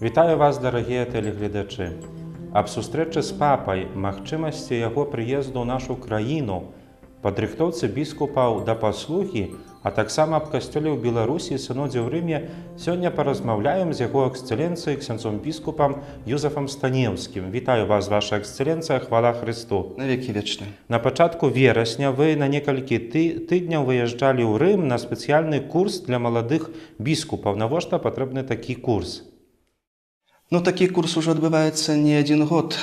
Вітаю вас, дарагія тэлегледачы. Аб сустрэчы з папай, магчымасці яго прыезду ў нашу краіну, падрыхтоўцы біскупаў да паслугі, а таксама аб касцёле ў Беларусі і сінодзе ў Рыме сёння паразмаўляем з яго эксцэленцыяй ксяндзом біскупам Юзафам Станеўскім. Вітаю вас, ваша эксцэленцыя, хвала Христу. Навеки вечны. На пачатку верасня вы на некалькі тыдняў выязджалі ў Рым на спецыяльны курс для маладых біскупаў. Навошта патрэбны такі курс? Ну, такі курс уже адбываецца не адзін год.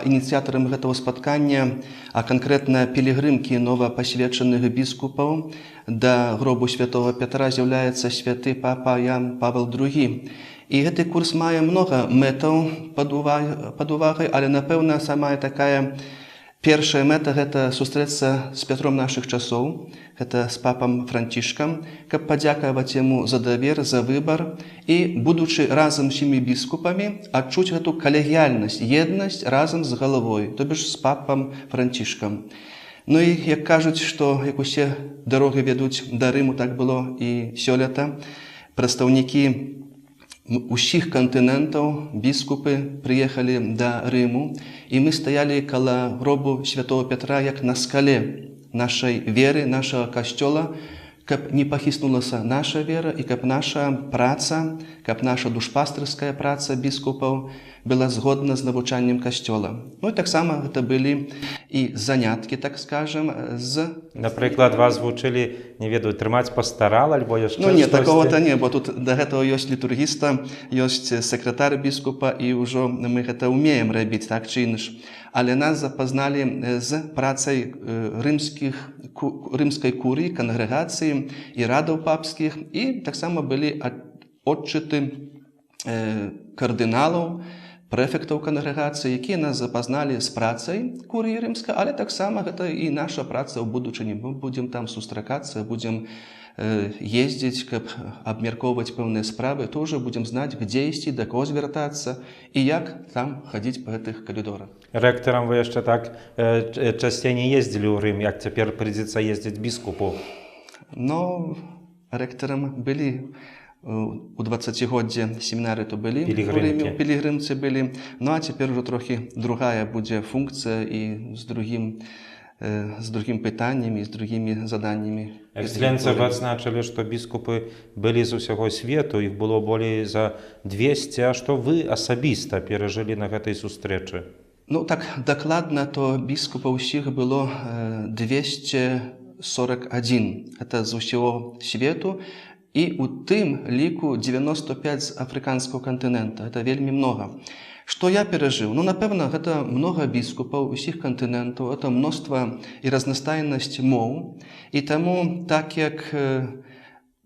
Ініцыятарам гэтага спаткання, а канкрэтна пілігрымкі новапасвечаных біскупаў да гробу святого Петра з'яўляецца святы папа Ян Павел II. І гэты курс мае многа мэтаў пад увагай, але, напэўна, самая такая першая мэта – гэта сустрэцца з Петром нашых часоў, гэта з папам Францішкам, каб падзякаваць яму за давер, за выбар і, будучы разам з імі біскупамі, адчуць гэту калегіяльнасць, еднасць разам з галавой, то бишь з папам Францішкам. Ну і, як кажуць, што як усе дарогі вядуць да Рыму, так было і сёлета, прадстаўнікі усіх кантынентаў, біскупы прыехалі да Рыму, і мы стаялі каля гробу святого Петра як на скале нашай веры, нашага касцёла, каб не пахіснулася наша вера і каб наша праца, каб наша душпастырская праца біскупаў была згодна з навучаннем касцёла. Ну і таксама гэта былі і заняткі, так скажем, з... Напрыклад, вас вучылі, не ведаю, трымаць пастарал, альбо яшчэ штосьці? Ну, не, такого-то не, бо тут да гэтага ёсць літургіста, ёсць сакратар біскупа, і ўжо мы гэта ўмеем рабіць, так ці інакш. Але нас запазналі з працай рымскай курыі, кангрэгацыі і радаў папскіх, і таксама былі отчыты кардыналаў, прэфектаў кангрэгацыі, якія нас запазналі з працай курыі рымскай, але таксама гэта і наша праца ў будучыні. Мы будзем там сустракацца, будзем ездзіць, каб абмяркоўваць пэўныя справы, тоже будзем знаць, дзе ісці, да кого звяртацца і як там хадзіць па гэтых калідорах. Рэктарам вы яшчэ так часцей не ездзілі ў Рым, як цяпер прыйдзецца ездзіць біскупу? Ну, рэктарам былі у 20-годдзе семінары то былі, пілігрымцы былі, ну а цяпер ужо трохі другая будзе функцыя і з другім пытаннямі, з другімі заданнямі. Эксцэленцыя, вы адзначылі, што біскупы былі з усяго свету, іх было болей за 200, а што вы асабіста перажылі на гэтай сустрэчы? Ну так, дакладна, то біскупаў усіх было 241, гэта з усяго свету, і ў тым ліку 95 з афрыканскага кантынента. Гэта вельмі многа. Што я перажыў? Ну, напэўна, гэта многа біскупаў усіх кантынентаў, гэта мноства і разнастайнасць моў. І таму, так як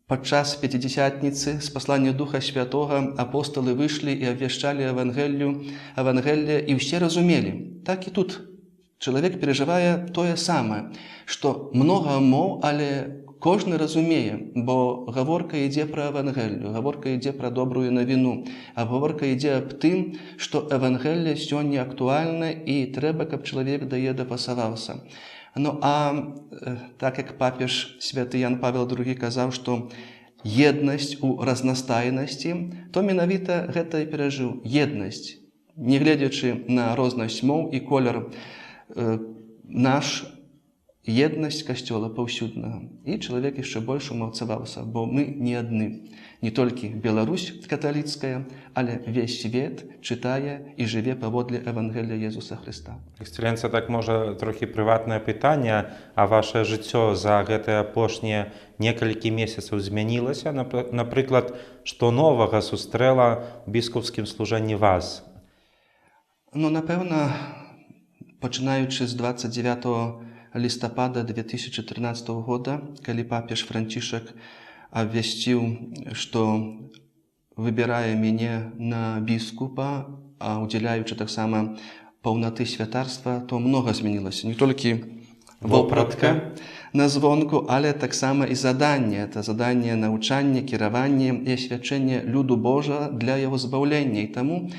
падчас Пятидесятніцы з паслання Духа Святога апосталы выйшлі і абвяшчалі Евангелле, і ўсе разумелі. Так і тут чалавек перажывае тое самае, што многа моў, але кожны разумее, бо гаворка ідзе пра Евангеллю, гаворка ідзе пра добрую навіну, а гаворка ідзе аб тым, што Евангелле сёння актуальна і трэба, каб чалавек да яе дапасаваўся. Ну, а так як папеж святы Ян Павел II казаў, што еднасць у разнастайнасці, то менавіта гэта і перажыў. Еднасць, не гледзячы на рознасць моў і колер, наш еднасць касцёла паўсюднага. І чалавек яшчэ больш умацаваўся, бо мы не адны. Не толькі Беларусь каталіцкая, але весь свет чытае і жыве паводле Евангелля Езуса Христа. Эксцэленцыя, так можа трохі прыватнае пытанне, а ваше жыццё за гэтыя апошнія некалькі месяцаў змянілася? Напрыклад, што новага сустрэла ў біскупскім служэнні вас? Ну, напэўна, пачынаючы з 29 лістапада 2013 года, калі папеж Францішак абвясціў, што выбірае мяне на біскупа, а удзяляючы таксама паўнаты святарства, то многа змянілася. Не толькі вопратка на звонку, але таксама і заданне. Это заданне навучання, кіравання і асвячэння люду Божа для яго збаўлення. І таму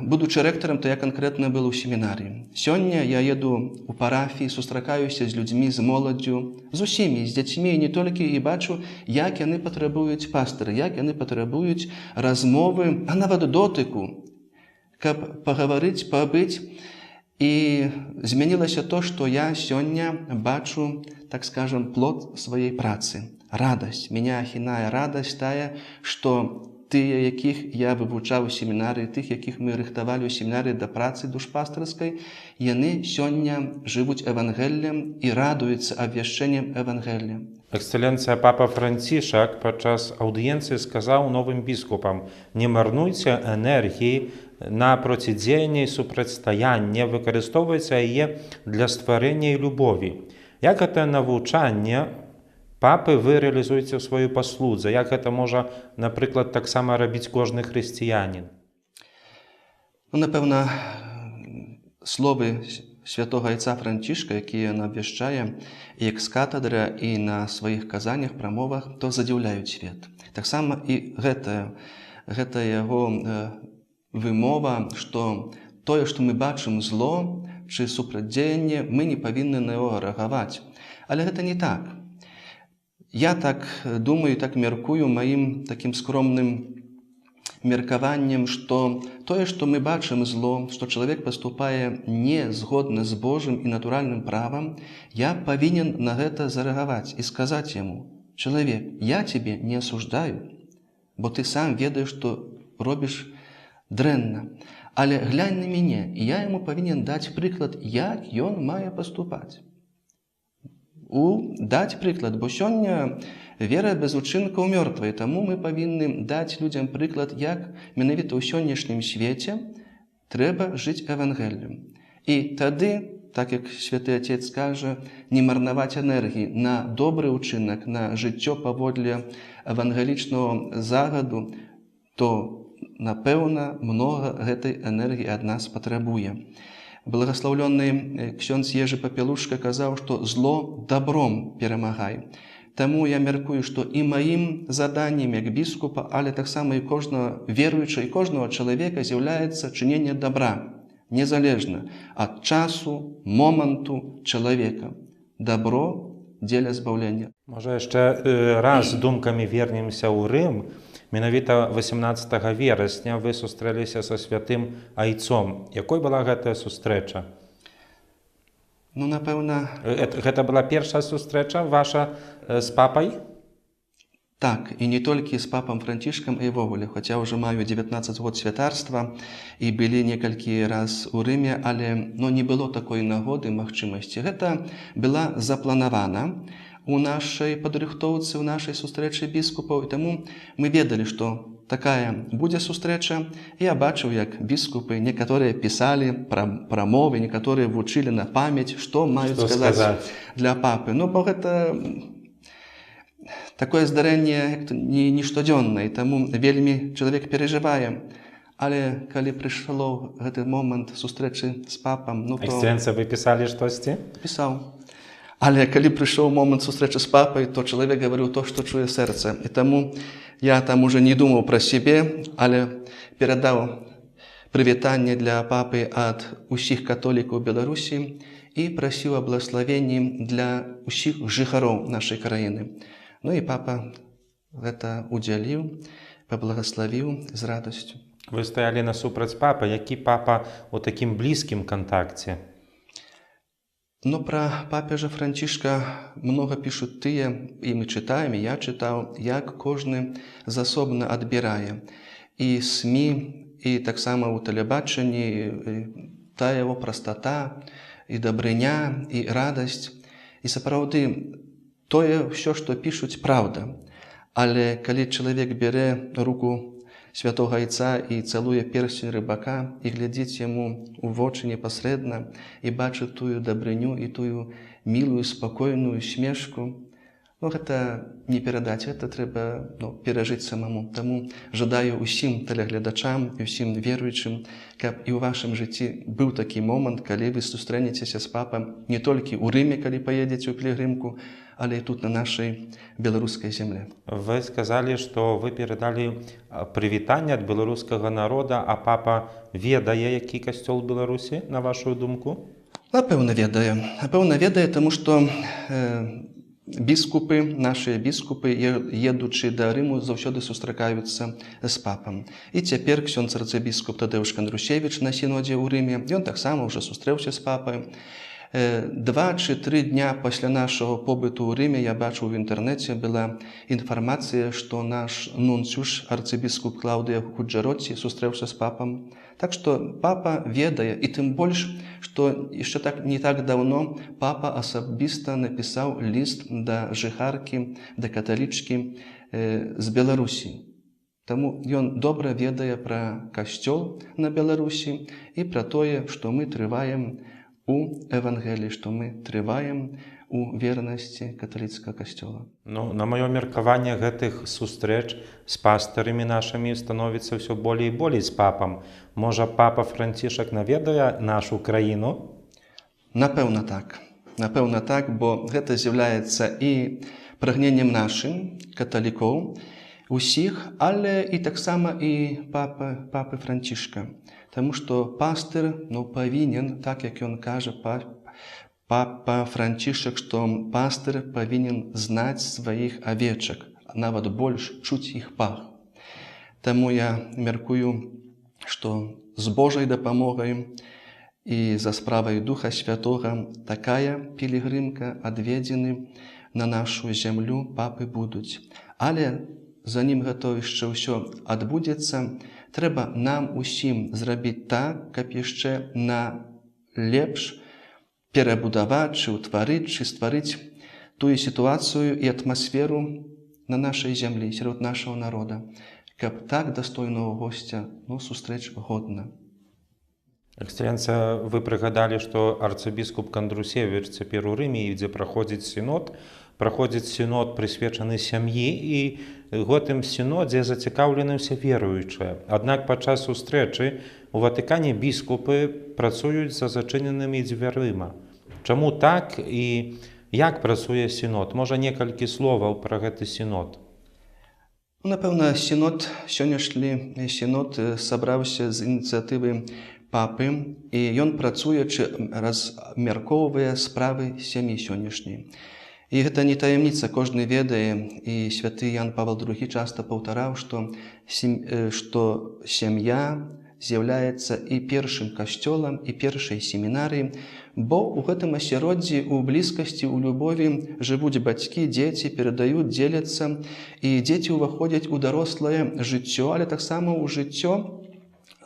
Будучи рэктарам, то я канкрэтна быў у семінарыі. Сёння я еду ў парафіі, сустракаюся з людзьмі, з моладдзю, з усімі, з дзяцьмі, і не толькі, і бачу, як яны патрабуюць пастыры, як яны патрабуюць размовы, а нават дотыку, каб пагаварыць, пабыць. І змянілася то, што я сёння бачу, так скажем, плод сваёй працы. Радасць. Меня ахінае радасць тая, што тыя, якіх я вывучаў у семінарыі, тых, якіх мы рыхтавалі ў семінарыі да працы душпастырскай, яны сёння жывуць Евангеллем і радуюцца абвяшчэннем Евангелля. Эксцэленцыя папа Францішак падчас аўдыенцыі сказаў новым біскупам: не марнуйце энергіі на процідзеянне і супрацьстаянне, выкарыстоўвайце яе для стварэння і любові. Як гэта навучанне папы вы рэалізуеце ў сваёй паслудзе? Як гэта можа, напрыклад, таксама рабіць кожны хрысціянін? Напэўна, словы святога айца Францішка, якія ён абвяшчае як з катадры і на сваіх казаннях, прамовах, то задзіўляюць свет. Таксама і гэта яго вымова, што тое, што мы бачым зло ці супрацьдзеянне, мы не павінны на яго рэагаваць. Але гэта не так. Я так думаю, так мяркую маім такім скромным меркаваннем, што тое, што мы бачым зло, што чалавек паступае не згодна з Божым і натуральным правам, я павінен на гэта зарэагаваць і сказаць яму: чалавек, я цябе не асуждаю, бо ты сам ведаеш, што робіш дрэнна. Але глянь на мяне, і я яму павінен даць прыклад, як ён мае паступаць. Даць прыклад, бо сёння вера без учынкаў мёртвая, таму мы павінны даць людзям прыклад, як менавіта ў сённяшнім свеце трэба жыць Евангеллем. І тады, так як святы Отец кажа, не марнаваць энергіі на добры ўчынак, на жыццё паводле евангелічнага загаду, то, напэўна, многа гэтай энергіі ад нас патрабуе. Благословленный ксёндз Ежы Папелушка казаў, што зло добром перамагай. Таму я мяркую, што і маім заданнем як біскупа, але таксама і кожнага веруючага, і кожнага чалавека з'яўляецца чыненне добра, незалежна ад часу, моманту чалавека. Добро дзеля збаўлення. Можа, яшчэ раз думкамі вернемся ў Рым. Менавіта 18 верасня вы сустрэліся са святым айцом. Якой была гэтая сустрэча? Напэўна... Гэта была першая сустрэча ваша з папай? Так, і не толькі з папам Францішкам і ўвогуле, хаця ўжо маю 19 год святарства і былі некалькі раз у Рыме, але не было такой нагоды, магчымасці. Гэта была запланавана у нашай падрыхтоўцы, у нашай сустрэчы біскупаў, і таму мы ведалі, што такая будзе сустрэча. Я бачыў, як біскупы некаторыя пісалі прамовы, некаторыя вучылі на памяць, што маюць сказаць для папы. Бо гэта такое здарэнне не штодзённае, таму вельмі чалавек перажывае. Але калі прыйшоў гэты момант сустрэчы з папам, то... Эксцэленцыя, вы пісалі штосьці? Пісаў. Але калі прыйшоў момант сустрэчы з папай, то чалавек гаварыў то, што чуе сэрца. І таму я там уже не думаў пра сябе, але перадаў прывітанне для папы ад усіх католікаў Беларусі і прасіў аблагаславенні для усіх жыхароў нашай краіны. І папа гэта удзяліў, паблагаславіў з радасцю. Вы стаялі насупраць папы. Які папа у такім блізкім кантакце? Пра папежа Францішка многа пішуць тыя, і мы чытаем, і я чытаў, як кожны засобна адбірае. І СМІ, і таксама ў тэлебачанні тая яго прастата, і дабрыня, і радасць. І сапраўды, тое ўсё, што пішуць, праўда. Але калі чалавек бярэ руку святога айца і цалуе персень рыбака і глядзіць яму ў вочы непасрэдна і бачыць тую дабрыню і тую мілую, спакойную смешку, Гэта не перадаць, гэта трэба перажыць самому. Таму жадаю усім тэлегледачам і ўсім веруючым, каб і ў вашым жыцці быў такі момант, калі вы сустрэнецеся з папам не толькі ў Рыме, калі паедзеце ў пілігрымку, але і тут на нашай беларускай зямлі. Вы сказалі, што вы перадалі прывітанне ад беларускага народа, а папа ведае, які касцёл Беларусі, на вашу думку? Напэўна, ведае. Напэўна, ведае, таму што біскупы, нашыя біскупы, едучы да Рыму, заўсёды сустракаюцца з папам. І цяпер ксёндз арцыбіскуп Тадэўш Кандрусевіч на сінодзе ў Рыме, ён таксама ўжо сустрэўся з папай. 2 чи 3 дня пасля нашага побыту ў Рыме я бачыў в інтэрнэце была інфармацыя, што наш нунцюш арцыбіскуп Клаўдыя Худжароці сустрэўся з папам. Так што папа ведае, і тым больш, што яшчэ не так даўно папа асабіста напісаў ліст да жыхаркі, да каталічкі з Беларусі. Таму ён добра ведае пра касцёл на Беларусі і пра тое, што мы трываем у Евангеліі, што мы трываем у вернасці каталіцкага касцёла. На маё меркаванне, гэтых сустрэч з пастарамі нашымі становіцца ўсё болей і болей з папам. Можа, папа Францішак наведае нашу краіну? Напэўна, так. Напэўна, так, бо гэта з'яўляецца і прагненнем нашым, каталікоў, усіх, але і таксама і папы Францішка. Таму што пастыр павінен, так як ён кажа, папа Францішак, што пастыр павінен знаць сваіх авечак, нават больш чуць іх пах. Таму я мяркую, што з Божай дапамогай і за справай Духа Святога такая пілігрымка адведзены на нашу зямлю папы будуць. Але занім гэта яшчэ ўсё адбудзецца, трэба нам усім зрабіць так, каб яшчэ на лепш перабудаваць, чи ўтварыць, чи стварыць тую сітуацыю і атмасферу на нашай зямлі, сярод нашага народа, каб так дастойнага госця сустрэч годна. Эксцэленцыя, вы прыгадалі, што арцыбіскуп Кандрусевіч цяпер у Рыме, дзе праходзіць сінод, прысвечаны сям'і, і гэтым сінодзе зацікаўлены ўсе веруючыя. Аднак падчас сустрэчы у Ватыкане біскупы працуюць за зачыненымі дзвярыма. Чаму так і як працуе сінод? Можа, некалькі словаў пра гэты сінод? Напэўна, сённяшні сінод сабраўся з ініцыятывы папы, і ён працуе, размяркоўвае справы сям'і сённяшняй. І гэта не таямніца, кожны ведае, і святы Ян Павел II часта паўтараў, што сям'я з'яўляецца і першым касцёлам, і першай семінарыяй, бо ў гэтым асяроддзі, у блізкасці, у любові жывуць бацькі, дзеці, перадаюць, дзеляцца, і дзеці ўваходзяць у дарослае жыццё, але таксама ў жыццё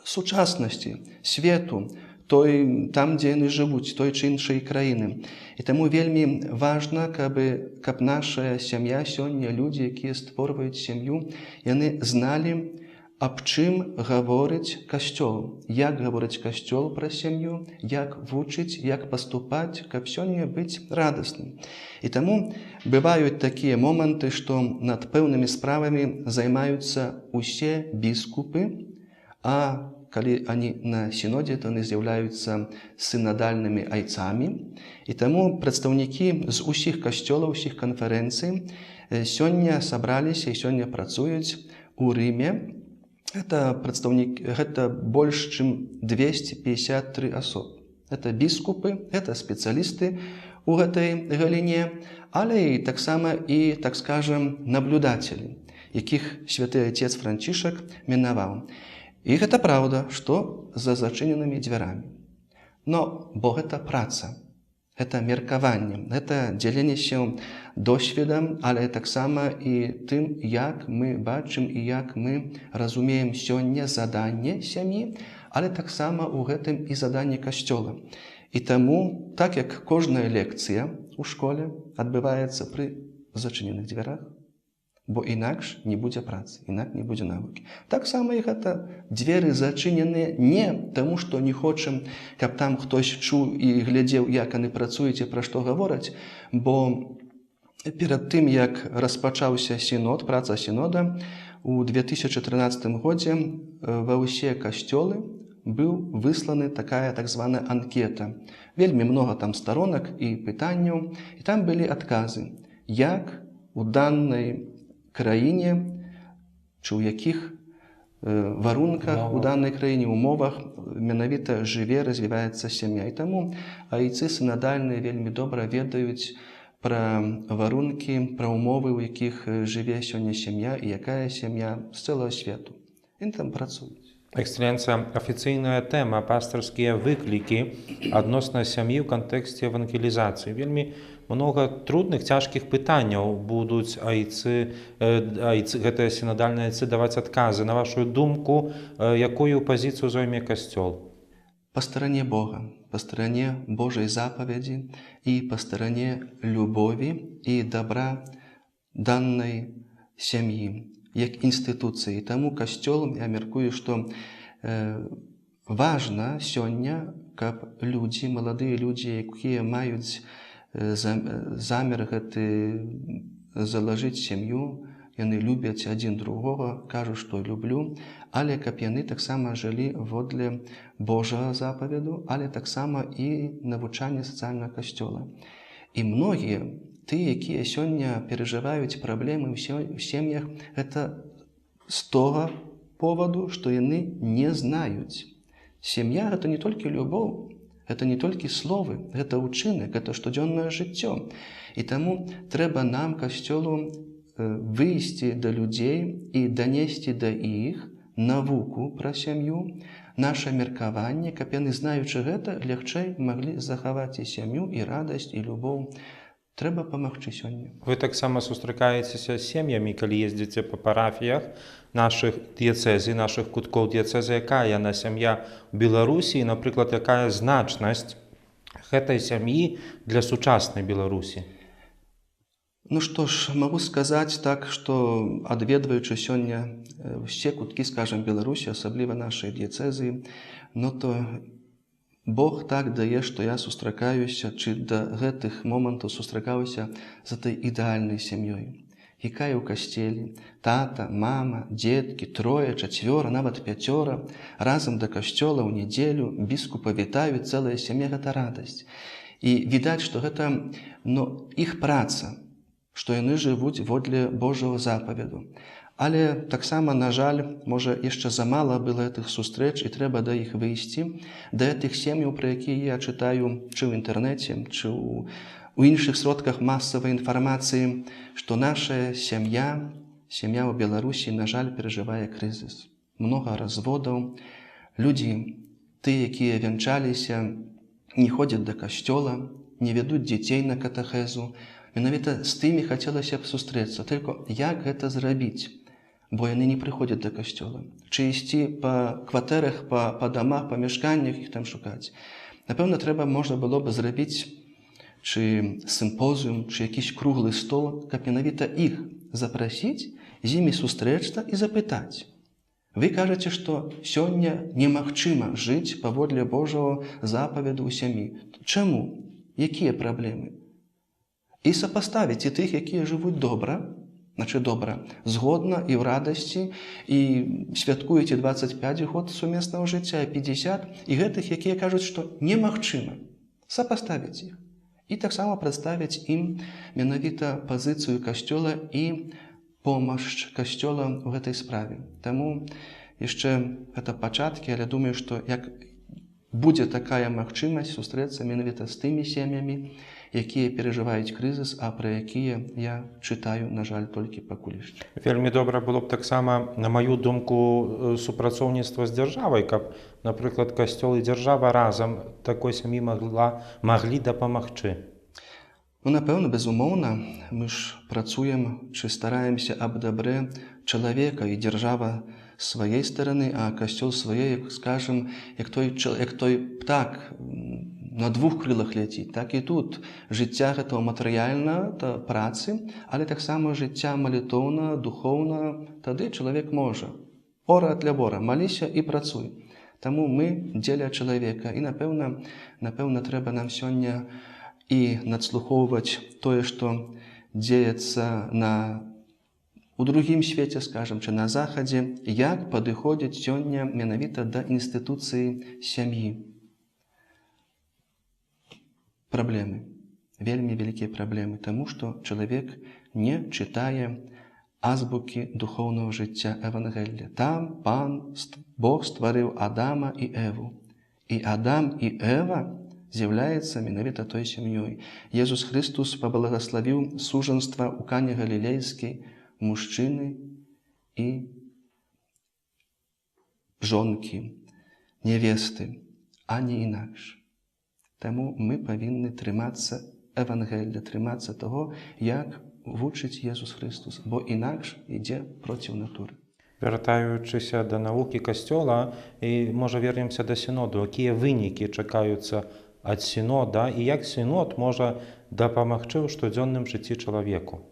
сучаснасці, свету, там, дзе яны жывуць, той чи іншай краіны. І таму вельмі важна, каб наша сям'я сёння, людзі, якія створваюць сям'ю, яны зналі, аб чым гаворыць касцёл, як гаворыць касцёл пра сям'ю, як вучыць, як паступаць, каб сёння быць радасным. І таму бываюць такія моманты, што над пэўнымі справамі займаюцца усе біскупы, а калі они на сінодзе, то яны з'яўляюцца сінадальнымі айцамі. І таму прадстаўнікі з усіх касцёлаў, усіх канферэнцый сёння сабраліся і сёння працуюць у Рыме. Гэта больш, чым 253 асоб. Гэта біскупы, гэта спецыялісты ў гэтай галіне, але і таксама і, так скажам, наблюдацелі, якіх святы Отец Францішак мінаваў. І гэта праўда, што за зачыненымі дзвярамі. Бо гэта праца, гэта меркаванне, гэта дзеленне досведам, але таксама і тым, як мы бачым і як мы разумеем сёння заданне сям'і, але таксама ў гэтым і заданне касцёла. І таму, так як кожная лекцыя ў школе адбываецца пры зачыненых дзвярах, бо інакш не будзе працы, інакш не будзе навукі. Таксама і гэта дзверы зачыненыя не таму, што не хочам, каб там хтось чуў і глядзеў, як яны працуюць і пра што гавораць, бо Перад тым, як распачаўся сінод, праца сінода, у 2013 годзе ва ўсе касцёлы быў высланы такая так званая анкета. Вельмі много там сторонак і пытанняў, і там былі адказы, як у данной краіне, чи ў якіх варунках у данной краіне, умовах менавіта жыве, развіваецца сям'я. І таму айцы сінадальныя вельмі добра ведаюць пра варункі, пра умовы, у якіх жыве сёння сям'я і якая сям'я з цэлага свету. Яны там працуюць. Эксцэлленцыя, афіцыйная тэма пастарскія выклікі адносна сям'і ў кантэксце евангелізацыі. Вельмі много трудных, цяжкіх пытанняў будуць гэтыя сінадальныя айцы даваць адказы. На вашу думку, якую пазіцыю зойме Касцёл? По стороне Бога, по стороне Божьей заповеди и по стороне любови и добра данной семьи, як институции. Тому Костёл, я мяркую, что важно сёння, каб люди, молодые люди, якія маюць замер гэты заложить семью, яны любяць адзін другога, кажуць, што люблю, але каб яны таксама жылі водле Божага запаведу, але таксама і навучання сацыяльнага касцёла. І многія, тыя, якія сёння перажываюць праблемы ў сем'ях, гэта з того поводу, што яны не знаюць. Сям'я – гэта не толькі любоў, гэта не толькі словы, гэта ўчынак, гэта штодзённае жыццё. І таму трэба нам, Касцёлу, выйсці да людзей і данесці да іх навуку пра сям'ю, наша меркаванне, каб яны, знаючы гэта, лягчэй маглі захаваць і сям'ю, і радасць, і любоў. Трэба памагчы сёння. Вы таксама сустракаецеся з сем'ямі, калі ездзіце па парафіях нашых дыяцэзій, нашых куткоў дыяцэзы, якая яна сям'я ў Беларусі, і, напрыклад, якая значнасць гэтай сям'і для сучаснай Беларусі? Ну што ж, магу сказаць так, што адведваючы сёння ўсе куткі, скажам, Беларусі, асабліва нашай дыяцэзіі, ну то Бог так дае, што я сустракаюся, чи да гэтых момантаў сустракаўся з этой ідэальнай сям'ёй, якая ў касцеле тата, мама, дзеткі, трое, чацвёра, нават пяцёра, разам да касцёла ў нядзелю біскупа вітаюць, цэлая сям'я, гэта радасць. І відаць, што гэта іх праца, што яны жывуць водле Божого запаведу. Але таксама, на жаль, можа, яшчэ замала было гэтых сустрэч, і трэба да іх выйсці, да гэтых сем'яў, пра якія я чытаю чи ў інтэрнэце, чи ў іншых сродках масавай інфармацыі, што наша сям'я ў Беларусі, на жаль, перажывае крызіс. Многа разводаў, людзі, тыя, якія вянчаліся, не ходзяць да касцёла, не вядуць дзяцей на катэхезу. Менавіта з тымі хацелася б сустрэцца. Толькі як гэта зрабіць? Бо яны не прыходзяць да касцёла. Чи ісці па кватэрах, па дамах, па мешканнях, іх там шукаць. Напэўна, можна было б зрабіць чи сімпозіум, чи якийсь круглый стол, каб менавіта іх запрасіць, з імі сустрэцца і запытаць. Вы кажаце, што сёння немагчыма жыць паводле Божого запаведу ў сям'і. Чаму? Якія праблемы? І сапаставіць і тых, якія жывуць добра, згодна і ў радасці, і святкуеце 25 год сумеснага жыцця, 50, і гэтых, якія кажуць, што немагчыма. Сапаставіць іх. І таксама прадставіць ім менавіта пазіцыю Касцёла і помощь Касцёла ў гэтай справе. Таму яшчэ гэта пачаткі, але думаю, што як будзе такая магчымасць сустрэцца менавіта з тымі сем'ямі, якія перажываюць крызіс, а пра якія я чытаю, на жаль, толькі пакуль яшчэ. Вельмі добра было б таксама, на маю думку, супрацоўніцтва з дзяржавай, каб, напрыклад, Касцёл і дзяржава разам такой сям'і маглі дапамагчы. Ну, напэўна, безумоўна, мы ж працуем, чи стараемся аб дабрэ чалавека, і дзяржава сваёй стороны, а Касцёл сваёй, скажем, як той птак на двух крылах ляціць, так і тут. Жыцця гэтага матэрыяльна, та працы, але таксама жыцця малітоўна, духоўна, тады чалавек можа. Ора для бора, маліся і працуй. Таму мы дзеля чалавека. І, напэўна, трэба нам сёння і надслухоўваць тое, што дзеецца у другім свеце, скажам, чи на Захадзе, як падыходзяць сёння менавіта да інстытуцыі сям'і. Праблемы, вельмі вялікія праблемы, таму што чалавек не чытае азбукі духоўнага жыцця Евангелля. Там Бог стварыў Адама і Еву. І Адам і Ева з'яўляецца менавіта той сям'ёй. Езус Христус паблагаславіў сужанства ў Кані Галілейскай мужчыны і жонкі, невесты, а не інакш. Таму мы павінны трымацца Евангелля, трымацца таго, як вучыць Езус Христус, бо інакш ідзе проціў натуры. Вяртаючыся да навукі Касцёла, і, можа, вернемся да сіноду, якія вынікі чакаюцца ад сінода, і як сінод можа дапамагчы ў штодзённым жыцці чалавеку?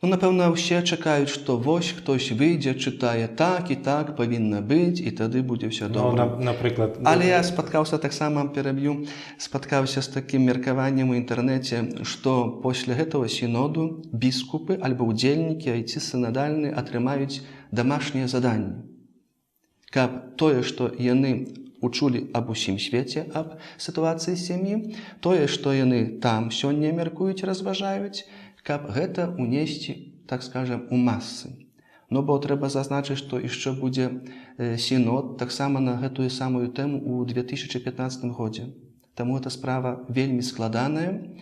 Напэўна, усе чакаюць, што вось хтось выйдзе, чытае так і так павінна быць, і тады будзе ўсё добра. Напрыклад... Але я спаткаўся, таксама пераб'ю, спаткаўся з такім меркаваннем у інтэрнэце, што пасля гэтага сіноду біскупы альбо ўдзельнікі айці сінадальны атрымаюць дамашнія заданні. Каб тое, што яны учулі аб усім свеце, аб сітуацыі сям'і, тое, што яны там сёння мяркуюць, разважаюць, каб гэта унесці, так скажам, у масы. Ну, бо трэба зазначыць, што яшчэ будзе сінод таксама на гэтую самую тэму ў 2015 годзе. Таму эта справа вельмі складаная,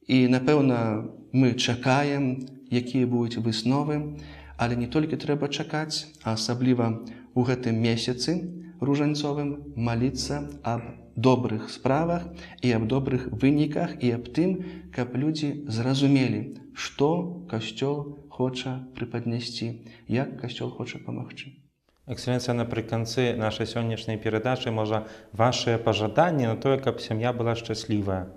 і, напэўна, мы чакаем, якія будуць высновы, але не толькі трэба чакаць, а асабліва ў гэтым месяцы ружанцовым маліцца аб добрых справах і аб добрых выніках і аб тым, каб людзі зразумелі, што Касцёл хоча прыпаднесці, як Касцёл хоча памагчы. Экселенцыя, напрыканцы нашай сённяшняй перадачы, можа, вашыя пажаданні на тое, каб сям'я была шчаслівая.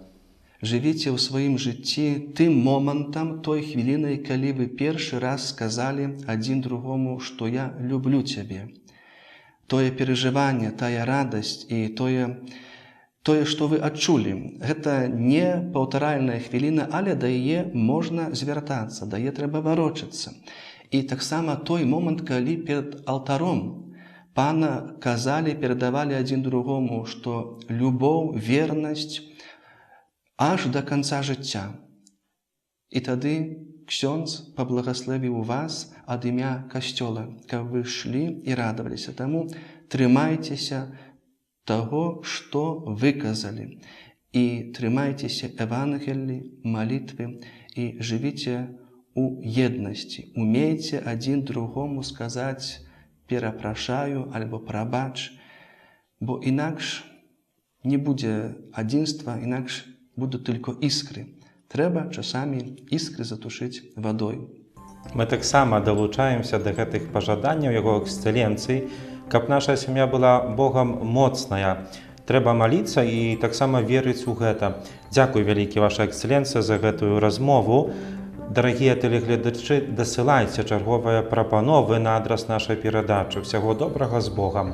Жывіце ў сваім жыцці тым момантам, той хвілінай, калі вы першы раз сказалі адзін другому, што я люблю цябе. Тое перажыванне, тая радасць і тое, што вы адчулі. Гэта не паўтаральная хвіліна, але да яе можна звяртацца, да яе трэба варочацца. І таксама той момант, калі перад алтаром пана казалі, перадавалі адзін другому, што любоў, вернасць аж да канца жыцця. І тады Ксёндз паблагаславіў вас ад імя Касцёла, каб вы шлі і радаваліся. Таму трымайцеся таго, што выказалі, і трымайцеся Евангеллі, малітвы, і жывіце у еднасці. Умейце адзін другому сказаць «перапрашаю» альбо «прабач», бо інакш не будзе адзінства, інакш будуць толькі іскры. Трэба часамі іскры затушыць вадой. Мы таксама далучаемся да гэтых пажаданняў яго эксцэленцыі, каб наша сям'я была Богам моцная. Трэба маліцца і таксама верыць у гэта. Дзякуй вялікі, ваша эксцэленцыя, за гэтую размову. Дарагія тэлегледачы, дасылайце чарговыя прапановы на адрас нашай перадачы. Усяго добрага, з Богам!